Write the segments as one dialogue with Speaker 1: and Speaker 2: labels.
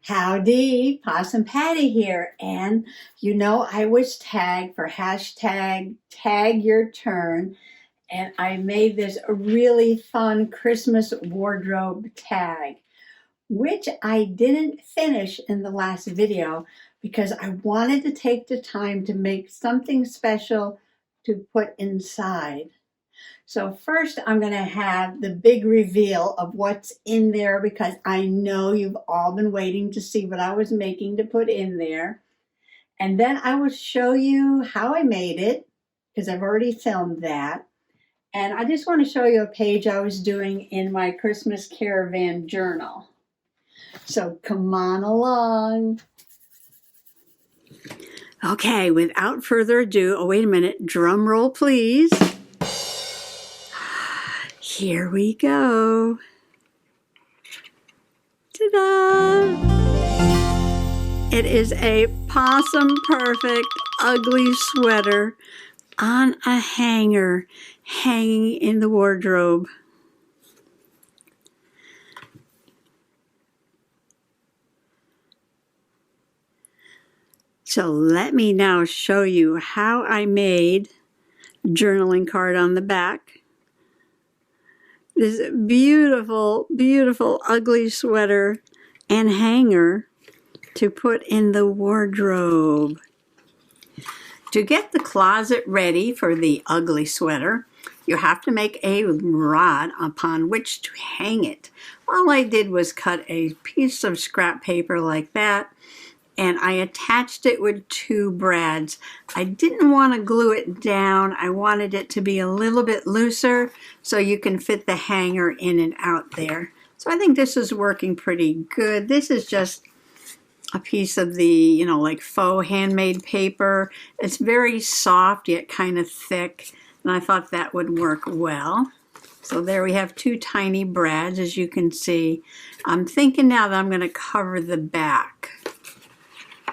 Speaker 1: Howdy, Possum Patty here, and I was tagged for hashtag tag your turn, and I made this really fun Christmas wardrobe tag, which I didn't finish in the last video because I wanted to take the time to make something special to put inside. So first I'm going to have the big reveal of what's in there because I know you've all been waiting to see what I was making to put in there. And then I will show you how I made it because I've already filmed that. And I just want to show you a page I was doing in my Christmas caravan journal. So come on along. Okay, without further ado, oh wait a minute, drum roll please. Here we go. Ta-da! It is a possum perfect ugly sweater on a hanger hanging in the wardrobe. So let me now show you how I made journaling card on the back. This beautiful, beautiful ugly sweater and hanger to put in the wardrobe. To get the closet ready for the ugly sweater, you have to make a rod upon which to hang it. All I did was cut a piece of scrap paper like that, and I attached it with 2 brads. I didn't want to glue it down. I wanted it to be a little bit looser so you can fit the hanger in and out there. So I think this is working pretty good. This is just a piece of the, like faux handmade paper. It's very soft yet kind of thick, and I thought that would work well. So there we have 2 tiny brads, as you can see. I'm thinking now that I'm going to cover the back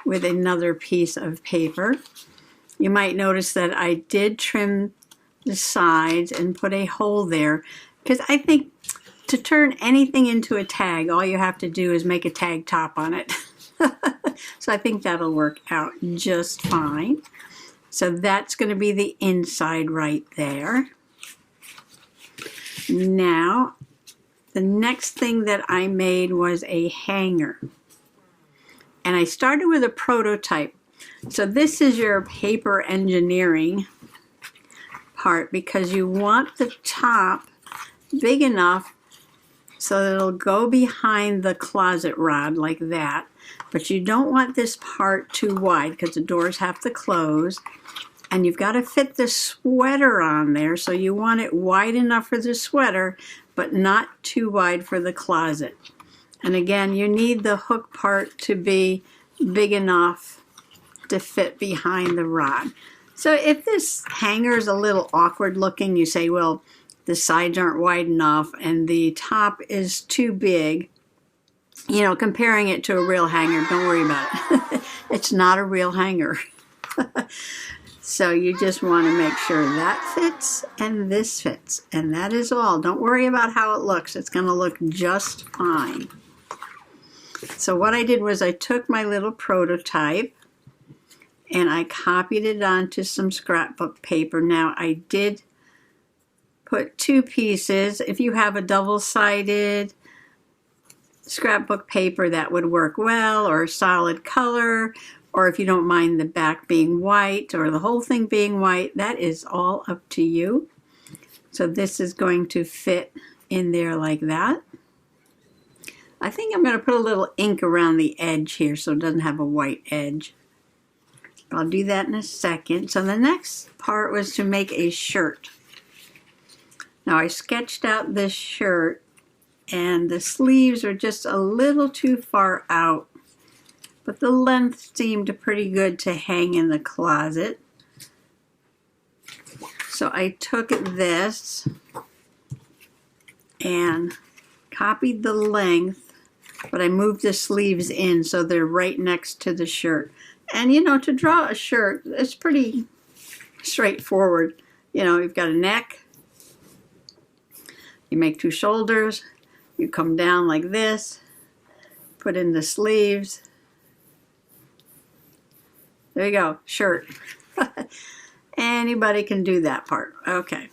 Speaker 1: with another piece of paper. You might notice that I did trim the sides and put a hole there because I think to turn anything into a tag, all you have to do is make a tag top on it. So I think that'll work out just fine. So that's going to be the inside right there. Now, the next thing that I made was a hanger. And I started with a prototype. So this is your paper engineering part because you want the top big enough so that it'll go behind the closet rod like that. But you don't want this part too wide because the doors have to close. And you've got to fit the sweater on there, so you want it wide enough for the sweater, but not too wide for the closet. And again, you need the hook part to be big enough to fit behind the rod. So if this hanger is a little awkward looking, you say, well, the sides aren't wide enough and the top is too big, comparing it to a real hanger, don't worry about it. It's not a real hanger. So you just want to make sure that fits and this fits. And that is all. Don't worry about how it looks. It's going to look just fine. So what I did was I took my little prototype and I copied it onto some scrapbook paper. Now I did put 2 pieces. If you have a double-sided scrapbook paper, that would work well, or a solid color, or if you don't mind the back being white or the whole thing being white, that is all up to you. So this is going to fit in there like that. I think I'm going to put a little ink around the edge here so it doesn't have a white edge. I'll do that in a second. So the next part was to make a shirt. Now I sketched out this shirt and the sleeves are just a little too far out, but the length seemed pretty good to hang in the closet. So I took this and copied the length, but I moved the sleeves in so they're right next to the shirt. And to draw a shirt, it's pretty straightforward. You've got a neck, you make 2 shoulders, you come down like this, put in the sleeves. There you go, shirt. Anybody can do that part. Okay.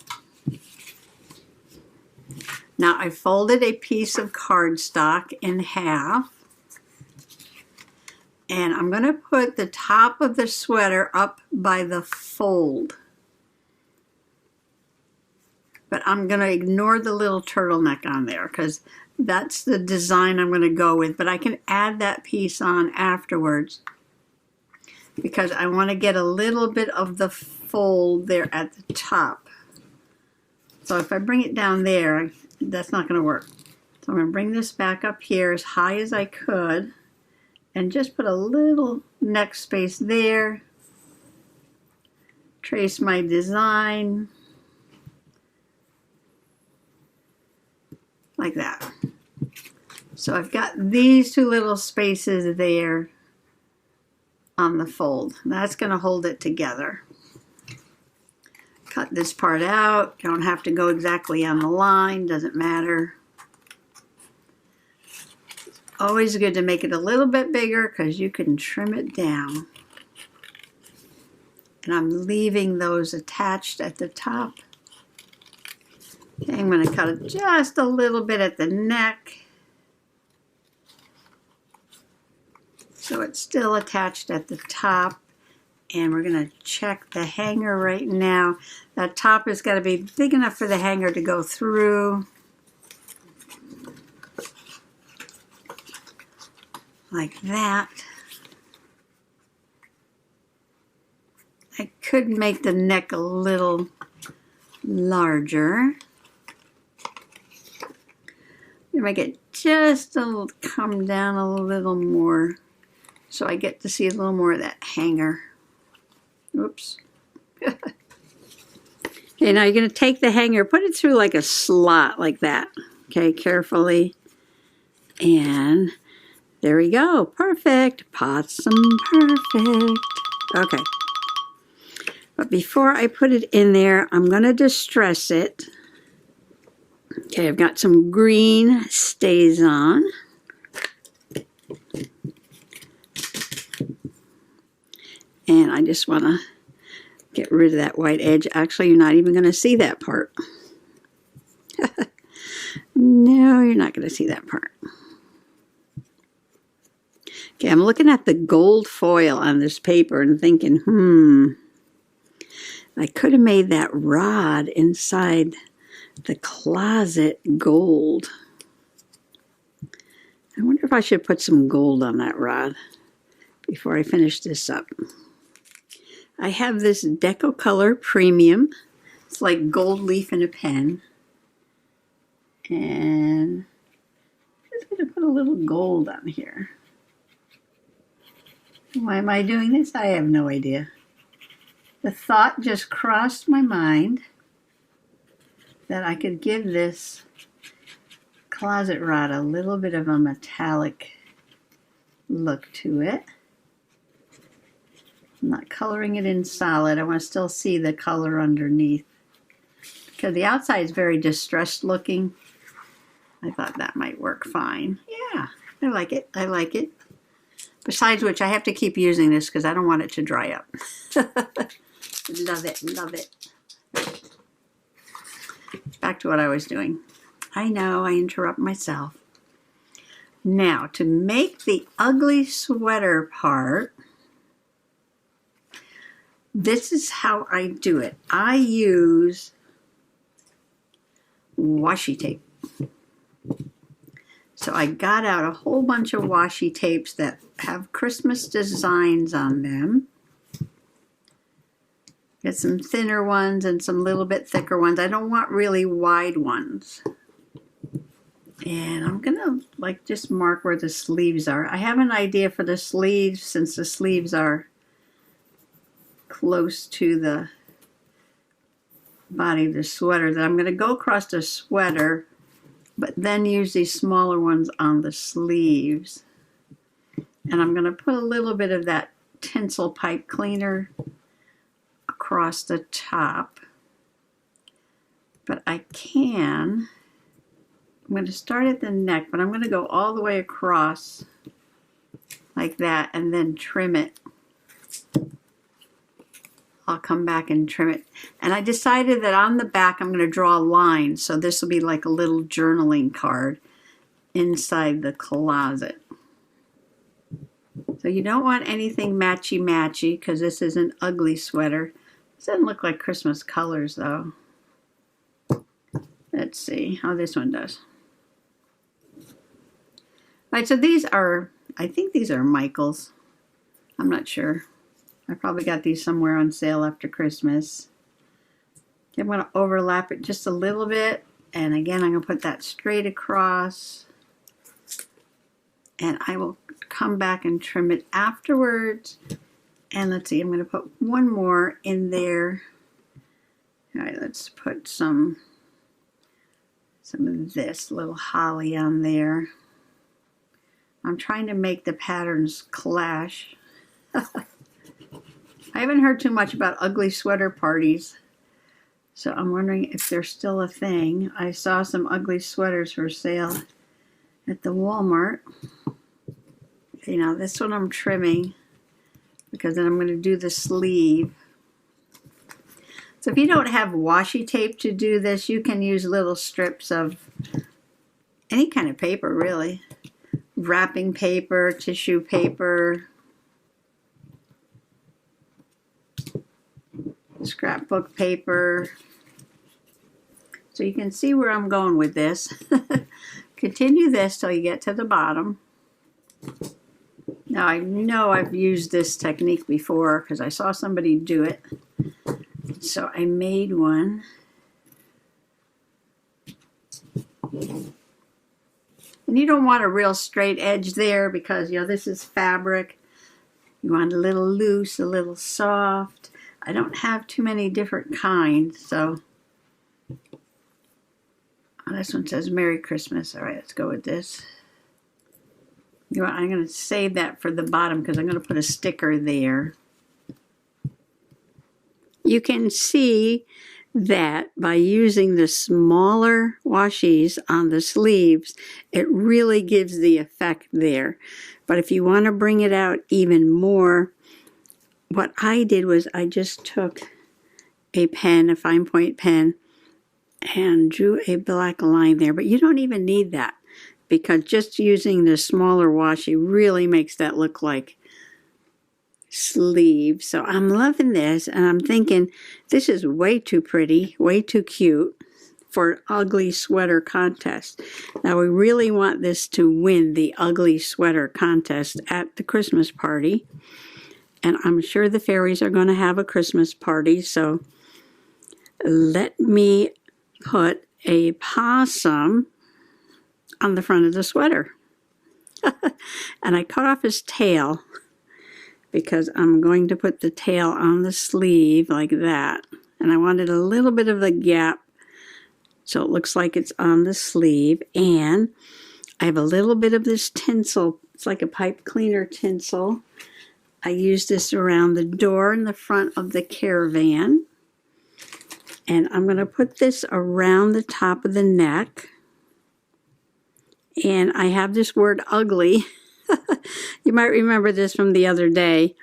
Speaker 1: Now I folded a piece of cardstock in half. And I'm going to put the top of the sweater up by the fold. But I'm going to ignore the little turtleneck on there because that's the design I'm going to go with. But I can add that piece on afterwards because I want to get a little bit of the fold there at the top. So if I bring it down there, that's not going to work. So I'm going to bring this back up here as high as I could. And just put a little neck space there. Trace my design. Like that. So I've got these two little spaces there on the fold. That's going to hold it together. Cut this part out. Don't have to go exactly on the line. Doesn't matter. Always good to make it a little bit bigger because you can trim it down. And I'm leaving those attached at the top. Okay, I'm going to cut it just a little bit at the neck. So it's still attached at the top. And we're going to check the hanger right now. That top has got to be big enough for the hanger to go through. Like that. I could make the neck a little larger. Make it just a little, come down a little more so I get to see a little more of that hanger. Oops. Okay, now you're going to take the hanger, put it through like a slot like that. Okay, carefully. And there we go. Perfect. Possum perfect. Okay. But before I put it in there, I'm going to distress it. Okay, I've got some green stays on. And I just want to get rid of that white edge. Actually, you're not even going to see that part. No, you're not going to see that part. Okay, I'm looking at the gold foil on this paper and thinking, I could have made that rod inside the closet gold. I wonder if I should put some gold on that rod before I finish this up. I have this Deco Color Premium. It's like gold leaf in a pen. And I'm just going to put a little gold on here. Why am I doing this? I have no idea. The thought just crossed my mind that I could give this closet rod a little bit of a metallic look to it. I'm not coloring it in solid. I want to still see the color underneath. Because the outside is very distressed looking. I thought that might work fine. Yeah, I like it. I like it. Besides which, I have to keep using this because I don't want it to dry up. Love it, love it. Back to what I was doing. I know, I interrupt myself. Now, to make the ugly sweater part, this is how I do it. I use washi tape. So I got out a whole bunch of washi tapes that have Christmas designs on them. Get some thinner ones and some little bit thicker ones. I don't want really wide ones. And I'm gonna like just mark where the sleeves are. I have an idea for the sleeves since the sleeves are close to the body of the sweater that I'm gonna go across the sweater but then use these smaller ones on the sleeves. And I'm gonna put a little bit of that tinsel pipe cleaner across the top. But I can I'm going to start at the neck, but I'm going to go all the way across like that and then trim it. I'll come back and trim it. And I decided that on the back I'm going to draw a line, so this will be like a little journaling card inside the closet. So you don't want anything matchy-matchy because this is an ugly sweater. This doesn't look like Christmas colors though. Let's see how this one does. All right, so these are, I think these are Michael's. I'm not sure. I probably got these somewhere on sale after Christmas. I'm going to overlap it just a little bit. And again, I'm going to put that straight across. And I will come back and trim it afterwards. And let's see, I'm going to put one more in there. All right, let's put some of this little holly on there. I'm trying to make the patterns clash. I haven't heard too much about ugly sweater parties, so I'm wondering if they're still a thing. I saw some ugly sweaters for sale at the Walmart. Okay, now this one I'm trimming because then I'm going to do the sleeve. So if you don't have washi tape to do this, you can use little strips of any kind of paper, really. Wrapping paper, tissue paper, scrapbook paper. So you can see where I'm going with this. Continue this till you get to the bottom. Now I know I've used this technique before because I saw somebody do it. So I made one. And you don't want a real straight edge there because, you know, this is fabric. You want a little loose, a little soft. I don't have too many different kinds, so. Oh, this one says Merry Christmas. All right, let's go with this. You know what, I'm going to save that for the bottom because I'm going to put a sticker there. You can see that by using the smaller washies on the sleeves, it really gives the effect there. But if you want to bring it out even more, what I did was I just took a pen, a fine point pen, and drew a black line there. But you don't even need that because just using the smaller washi really makes that look like sleeve. So I'm loving this, and I'm thinking this is way too pretty, way too cute for an ugly sweater contest. Now we really want this to win the ugly sweater contest at the Christmas party, and I'm sure the fairies are going to have a Christmas party, so let me put a possum on the front of the sweater. And I cut off his tail because I'm going to put the tail on the sleeve like that. And I wanted a little bit of a gap so it looks like it's on the sleeve. And I have a little bit of this tinsel. It's like a pipe cleaner tinsel. I use this around the door in the front of the caravan. And I'm going to put this around the top of the neck. And I have this word ugly. You might remember this from the other day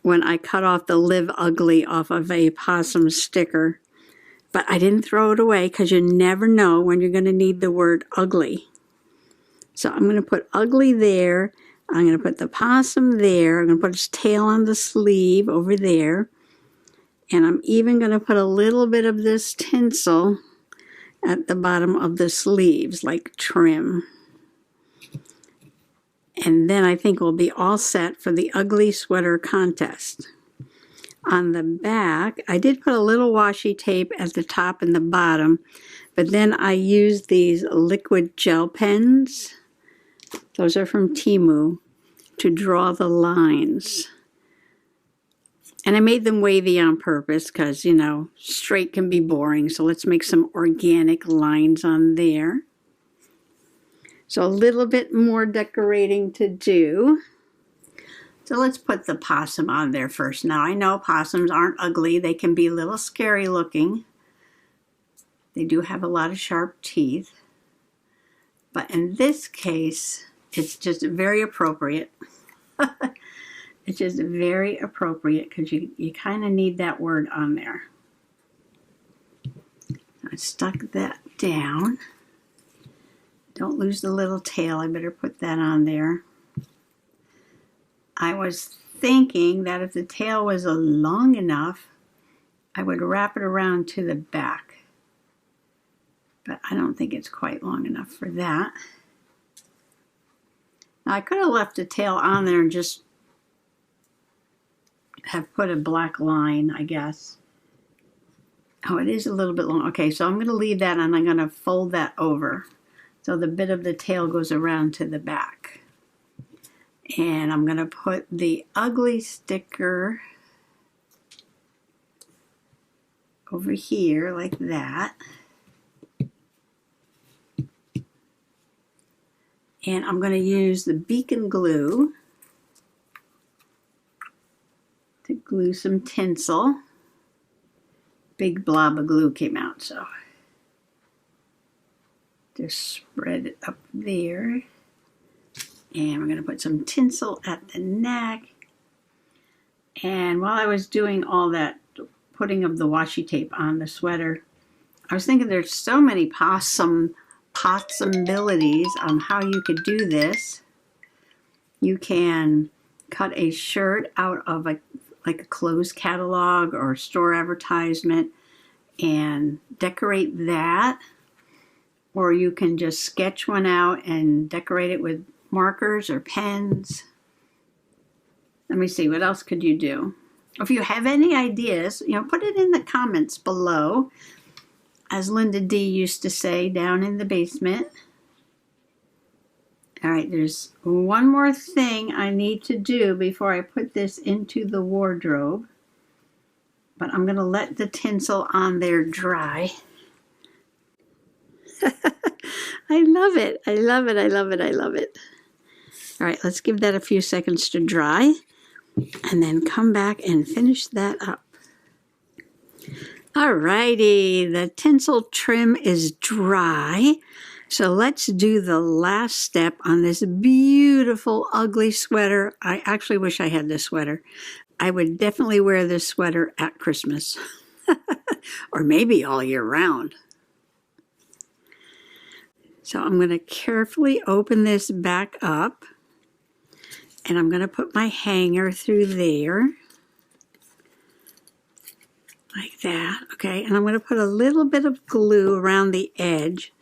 Speaker 1: when I cut off the Live Ugly off of a possum sticker. But I didn't throw it away because you never know when you're going to need the word ugly. So I'm going to put ugly there. I'm going to put the possum there. I'm going to put his tail on the sleeve over there. And I'm even going to put a little bit of this tinsel at the bottom of the sleeves, like trim. And then I think we'll be all set for the ugly sweater contest. On the back, I did put a little washi tape at the top and the bottom, but then I used these liquid gel pens. Those are from Temu to draw the lines. And I made them wavy on purpose because, you know, straight can be boring. So let's make some organic lines on there. So a little bit more decorating to do. So let's put the possum on there first. Now I know possums aren't ugly. They can be a little scary looking. They do have a lot of sharp teeth. But in this case, it's just very appropriate. It's just very appropriate because you kind of need that word on there. I stuck that down. Don't lose the little tail. I better put that on there. I was thinking that if the tail was long enough, I would wrap it around to the back. But I don't think it's quite long enough for that. Now, I could have left the tail on there and just have put a black line, I guess. Oh, it is a little bit long. Okay, so I'm going to leave that and I'm going to fold that over. So the bit of the tail goes around to the back. And I'm going to put the ugly sticker over here like that. And I'm going to use the beacon glue to glue some tinsel. Big blob of glue came out, so just spread it up there. And we're going to put some tinsel at the neck. And while I was doing all that putting of the washi tape on the sweater, I was thinking there's so many possibilities on how you could do this. You can cut a shirt out of like a clothes catalog or store advertisement and decorate that. Or you can just sketch one out and decorate it with markers or pens. Let me see, what else could you do? If you have any ideas, put it in the comments below. As Linda D used to say down in the basement. All right, there's one more thing I need to do before I put this into the wardrobe. But I'm going to let the tinsel on there dry. I love it. I love it. I love it. I love it. All right, let's give that a few seconds to dry and then come back and finish that up. All righty, the tinsel trim is dry. So let's do the last step on this beautiful, ugly sweater. I actually wish I had this sweater. I would definitely wear this sweater at Christmas or maybe all year round. So I'm going to carefully open this back up and I'm going to put my hanger through there like that. Okay, and I'm going to put a little bit of glue around the edge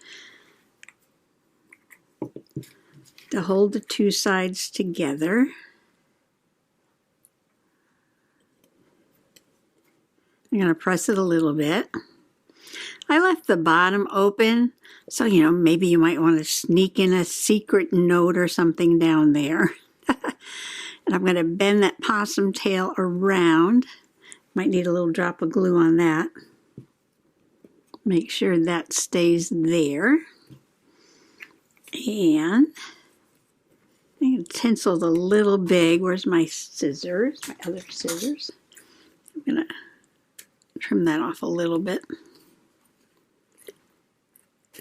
Speaker 1: to hold the two sides together. I'm going to press it a little bit. I left the bottom open, so maybe you might want to sneak in a secret note or something down there. And I'm going to bend that possum tail around. Might need a little drop of glue on that. Make sure that stays there. And I think the tinsel's a little big. Where's my scissors? My other scissors. I'm going to trim that off a little bit.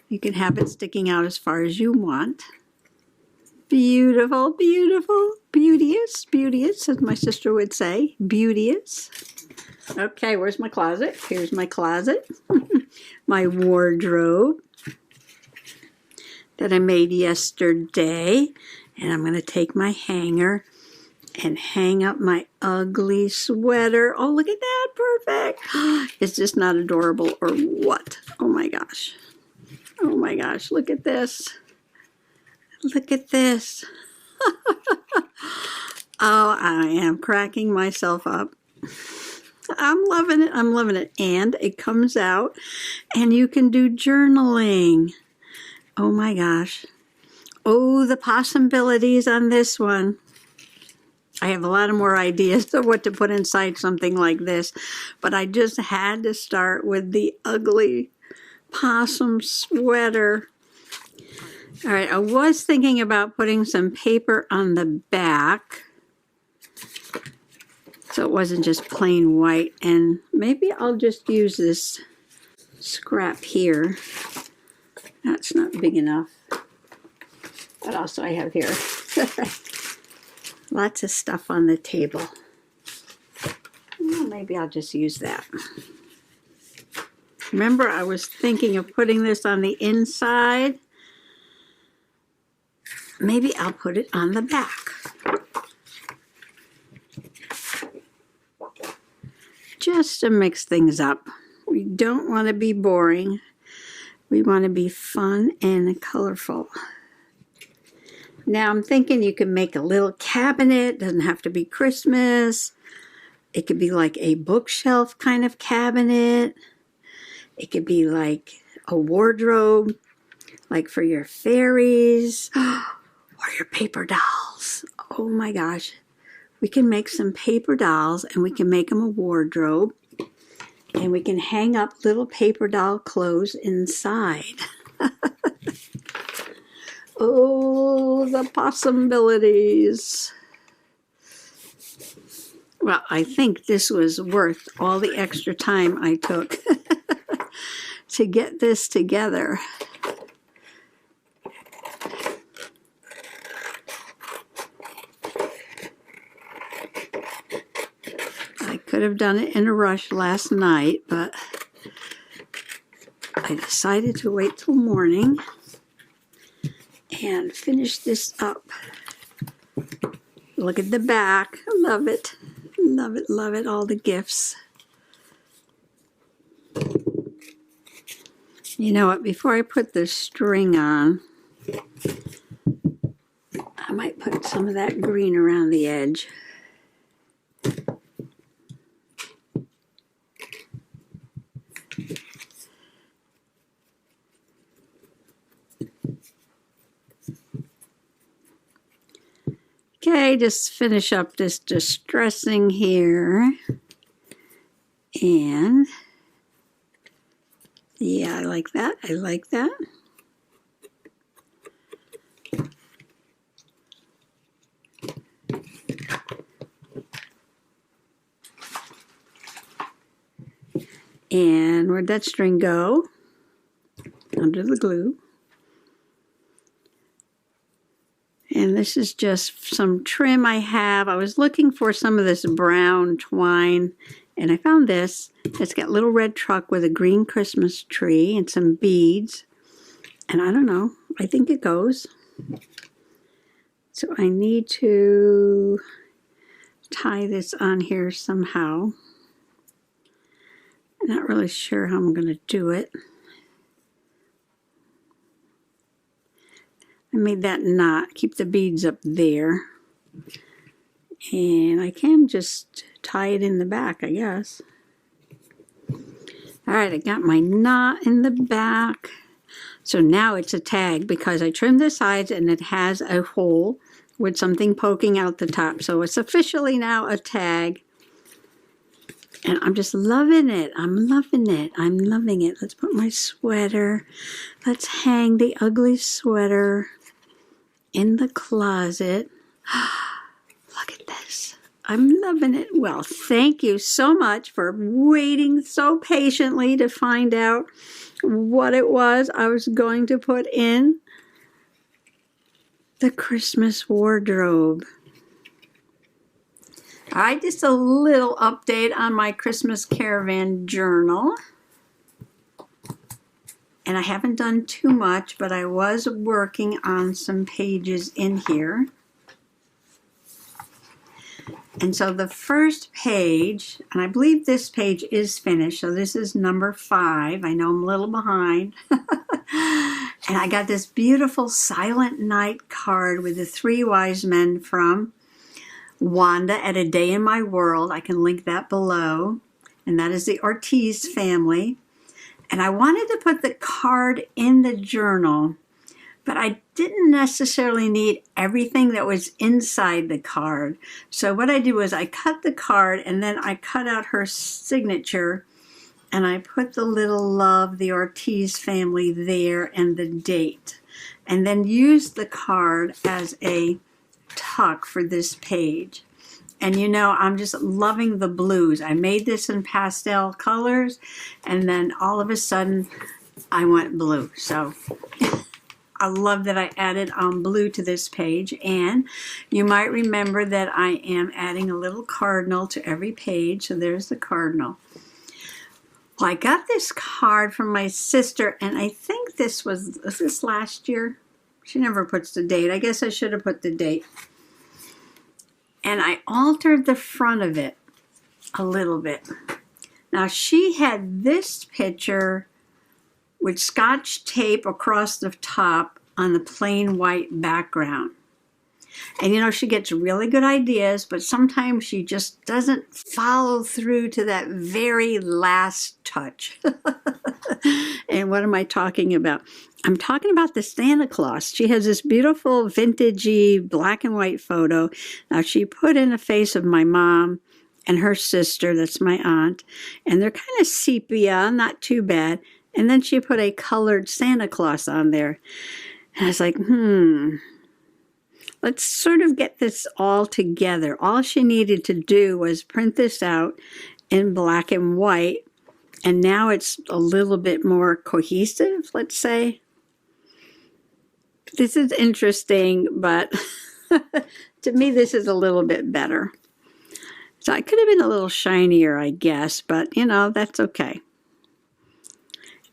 Speaker 1: You can have it sticking out as far as you want. Beautiful, beautiful, beauteous, beauteous, as my sister would say, beauteous. Okay, where's my closet? Here's my closet. My wardrobe that I made yesterday. And I'm going to take my hanger and hang up my ugly sweater. Oh, look at that, perfect. Is this not adorable or what? Oh my gosh. Oh my gosh, look at this. Look at this. Oh, I am cracking myself up. I'm loving it. I'm loving it. And it comes out and you can do journaling. Oh my gosh. Oh, the possibilities on this one. I have a lot of more ideas of what to put inside something like this, but I just had to start with the ugly possum sweater. All right, I was thinking about putting some paper on the back so it wasn't just plain white, and maybe I'll just use this scrap here. That's not big enough. What else do I have here? Lots of stuff on the table. Well, maybe I'll just use that. Remember, I was thinking of putting this on the inside. Maybe I'll put it on the back. Just to mix things up. We don't want to be boring. We want to be fun and colorful. Now I'm thinking you can make a little cabinet. Doesn't have to be Christmas. It could be like a bookshelf kind of cabinet. It could be like a wardrobe, like for your fairies or your paper dolls. Oh my gosh. We can make some paper dolls and we can make them a wardrobe. And we can hang up little paper doll clothes inside. Oh, the possibilities. Well, I think this was worth all the extra time I took to get this together. I could have done it in a rush last night, but I decided to wait till morning and finish this up. Look at the back. I love it. Love it, love it. All the gifts. You know what? Before I put the string on, I might put some of that green around the edge. Okay, just finish up this distressing here. And yeah, I like that. I like that. And where'd that string go? Under the glue. And this is just some trim I have. I was looking for some of this brown twine, and I found this. It's got a little red truck with a green Christmas tree and some beads. And I don't know, I think it goes. So I need to tie this on here somehow. I'm not really sure how I'm going to do it. I made that knot, keep the beads up there. And I can just tie it in the back, I guess. Alright, I got my knot in the back. So now it's a tag because I trimmed the sides and it has a hole with something poking out the top. So it's officially now a tag. And I'm just loving it. I'm loving it. I'm loving it. Let's put my sweater. Let's hang the ugly sweater in the closet. Look at this. I'm loving it. Well, thank you so much for waiting so patiently to find out what it was I was going to put in the Christmas wardrobe. All right, just a little update on my Christmas caravan journal. And I haven't done too much, but I was working on some pages in here. And so the first page, and I believe this page is finished, so this is number 5. I know I'm a little behind. And I got this beautiful Silent Night card with the 3 wise men from Wanda at A Day in My World. I can link that below. And that is the Ortiz family. And I wanted to put the card in the journal, but I didn't necessarily need everything that was inside the card. So what I did was I cut the card and then I cut out her signature and I put the little love, the Ortiz family there and the date. And then used the card as a tuck for this page. And you know, I'm just loving the blues. I made this in pastel colors, and then all of a sudden, I went blue. So I love that I added blue to this page. And you might remember that I am adding a little cardinal to every page. So there's the cardinal. Well, I got this card from my sister, and I think was this last year? She never puts the date. I guess I should have put the date. And I altered the front of it a little bit. Now, she had this picture with Scotch tape across the top on the plain white background. And you know, she gets really good ideas, but sometimes she just doesn't follow through to that very last touch. And what am I talking about? I'm talking about the Santa Claus. She has this beautiful vintagey black and white photo. Now, she put in a face of my mom and her sister, that's my aunt, and they're kind of sepia, not too bad. And then she put a colored Santa Claus on there. And I was like, let's sort of get this all together. All she needed to do was print this out in black and white. And now it's a little bit more cohesive, let's say. This is interesting, but to me, this is a little bit better. So I could have been a little shinier, I guess, but you know, that's okay.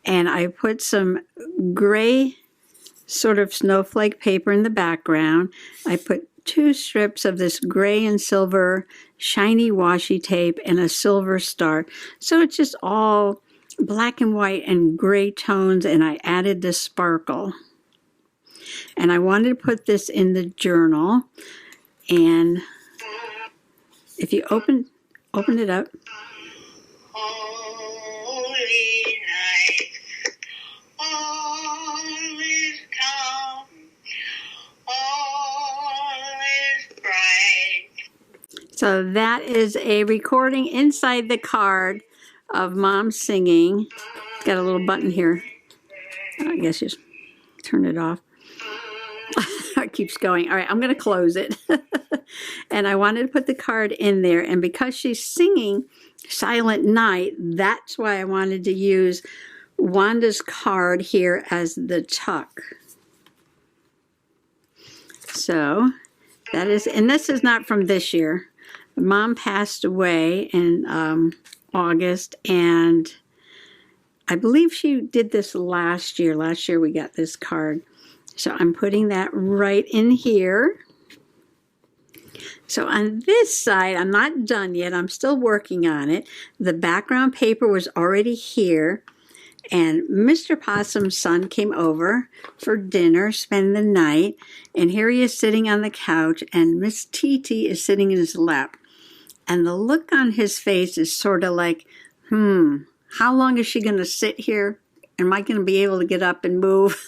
Speaker 1: And I put some gray sort of snowflake paper in the background. I put 2 strips of this gray and silver shiny washi tape and a silver star. So it's just all black and white and gray tones, and I added the sparkle. And I wanted to put this in the journal. And if you open it up, so that is a recording inside the card of Mom singing. It's got a little button here. I guess just turn it off. It keeps going. All right, I'm going to close it. And I wanted to put the card in there. And because she's singing Silent Night, that's why I wanted to use Wanda's card here as the tuck. So that is, and this is not from this year. Mom passed away in August, and I believe she did this last year. Last year we got this card. So I'm putting that right in here. So on this side, I'm not done yet. I'm still working on it. The background paper was already here. And Mr. Possum's son came over for dinner, spend the night. And here he is sitting on the couch, and Miss Titi is sitting in his lap. And the look on his face is sort of like, how long is she going to sit here? Am I going to be able to get up and move?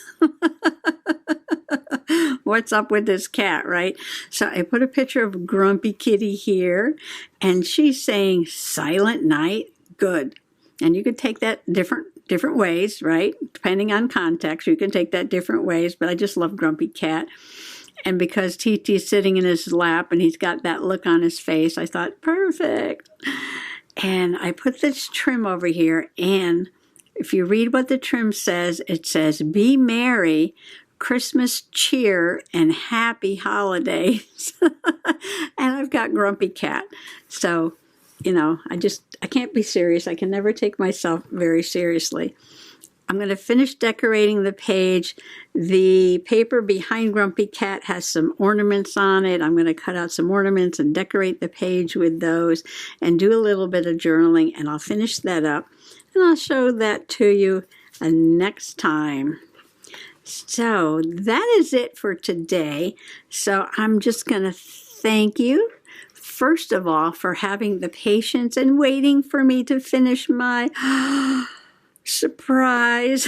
Speaker 1: What's up with this cat, right? So I put a picture of Grumpy Kitty here, and she's saying, Silent Night, good. And you could take that different ways, right? Depending on context, you can take that different ways, but I just love Grumpy Cat. And because Titi's sitting in his lap and he's got that look on his face, I thought, perfect. And I put this trim over here, and if you read what the trim says, it says, be merry, Christmas cheer, and happy holidays. And I've got Grumpy Cat. So, you know, I can't be serious. I can never take myself very seriously. I'm going to finish decorating the page. The paper behind Grumpy Cat has some ornaments on it. I'm going to cut out some ornaments and decorate the page with those and do a little bit of journaling, and I'll finish that up. And I'll show that to you next time. So that is it for today. So I'm just going to thank you, first of all, for having the patience and waiting for me to finish my surprise.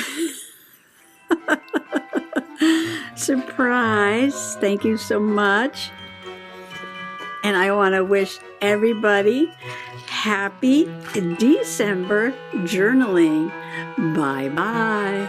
Speaker 1: Surprise. Thank you so much. And I want to wish everybody happy December journaling. Bye-bye.